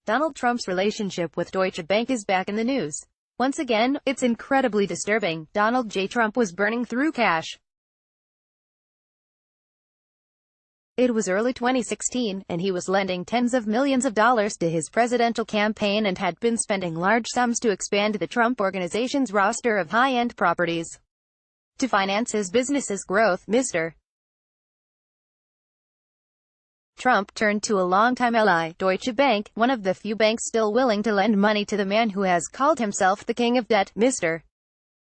Donald Trump's relationship with Deutsche Bank is back in the news. Once again, it's incredibly disturbing. Donald J. Trump was burning through cash. It was early 2016, and he was lending tens of millions of dollars to his presidential campaign and had been spending large sums to expand the Trump Organization's roster of high-end properties. To finance his business's growth, Mr. Trump turned to a longtime ally, Deutsche Bank, one of the few banks still willing to lend money to the man who has called himself the king of debt. Mr.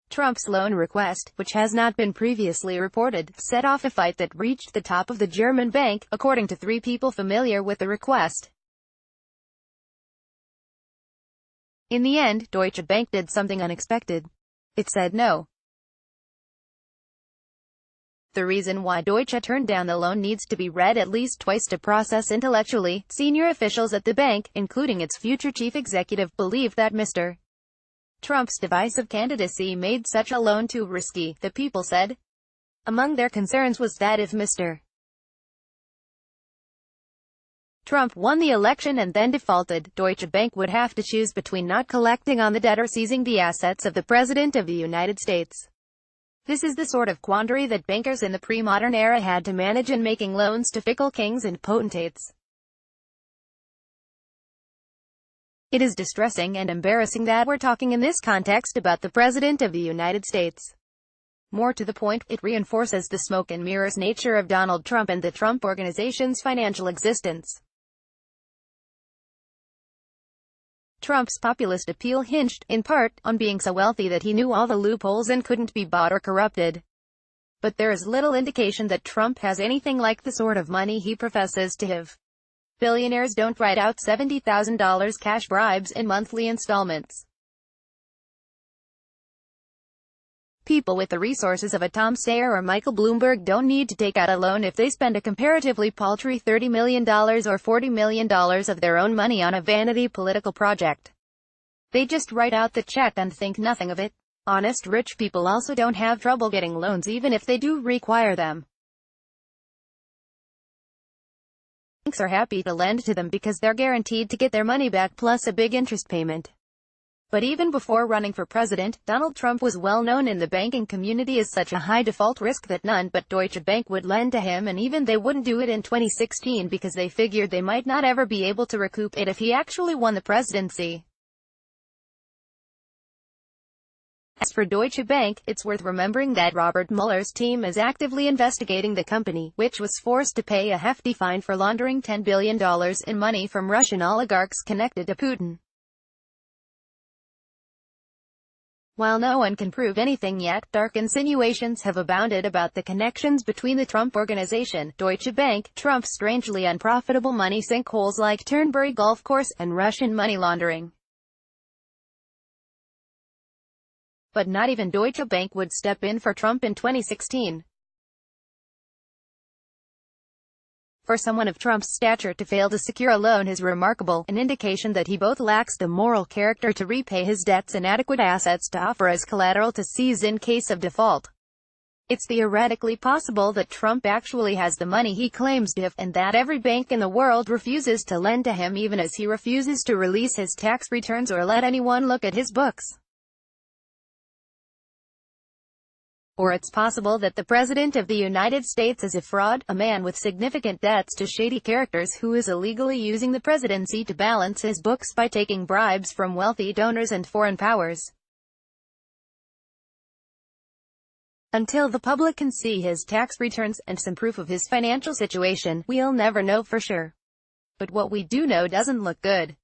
Trump's loan request, which has not been previously reported, set off a fight that reached the top of the German bank, according to 3 people familiar with the request. In the end, Deutsche Bank did something unexpected. It said no. The reason why Deutsche turned down the loan needs to be read at least twice to process intellectually. Senior officials at the bank, including its future chief executive, believe that Mr. Trump's divisive candidacy made such a loan too risky, the people said. Among their concerns was that if Mr. Trump won the election and then defaulted, Deutsche Bank would have to choose between not collecting on the debt or seizing the assets of the President of the United States. This is the sort of quandary that bankers in the pre-modern era had to manage in making loans to fickle kings and potentates. It is distressing and embarrassing that we're talking in this context about the President of the United States. More to the point, it reinforces the smoke and mirrors nature of Donald Trump and the Trump Organization's financial existence. Trump's populist appeal hinged, in part, on being so wealthy that he knew all the loopholes and couldn't be bought or corrupted. But there is little indication that Trump has anything like the sort of money he professes to have. Billionaires don't write out $70,000 cash bribes in monthly installments. People with the resources of a Tom Steyer or Michael Bloomberg don't need to take out a loan if they spend a comparatively paltry $30 million or $40 million of their own money on a vanity political project. They just write out the check and think nothing of it. Honest rich people also don't have trouble getting loans even if they do require them. Banks are happy to lend to them because they're guaranteed to get their money back plus a big interest payment. But even before running for president, Donald Trump was well known in the banking community as such a high default risk that none but Deutsche Bank would lend to him, and even they wouldn't do it in 2016 because they figured they might not ever be able to recoup it if he actually won the presidency. As for Deutsche Bank, it's worth remembering that Robert Mueller's team is actively investigating the company, which was forced to pay a hefty fine for laundering $10 billion in money from Russian oligarchs connected to Putin. While no one can prove anything yet, dark insinuations have abounded about the connections between the Trump Organization, Deutsche Bank, Trump's strangely unprofitable money sinkholes like Turnberry Golf Course, and Russian money laundering. But not even Deutsche Bank would step in for Trump in 2016. For someone of Trump's stature to fail to secure a loan is remarkable, an indication that he both lacks the moral character to repay his debts and adequate assets to offer as collateral to seize in case of default. It's theoretically possible that Trump actually has the money he claims to have, and that every bank in the world refuses to lend to him even as he refuses to release his tax returns or let anyone look at his books. Or it's possible that the President of the United States is a fraud, a man with significant debts to shady characters who is illegally using the presidency to balance his books by taking bribes from wealthy donors and foreign powers. Until the public can see his tax returns and some proof of his financial situation, we'll never know for sure. But what we do know doesn't look good.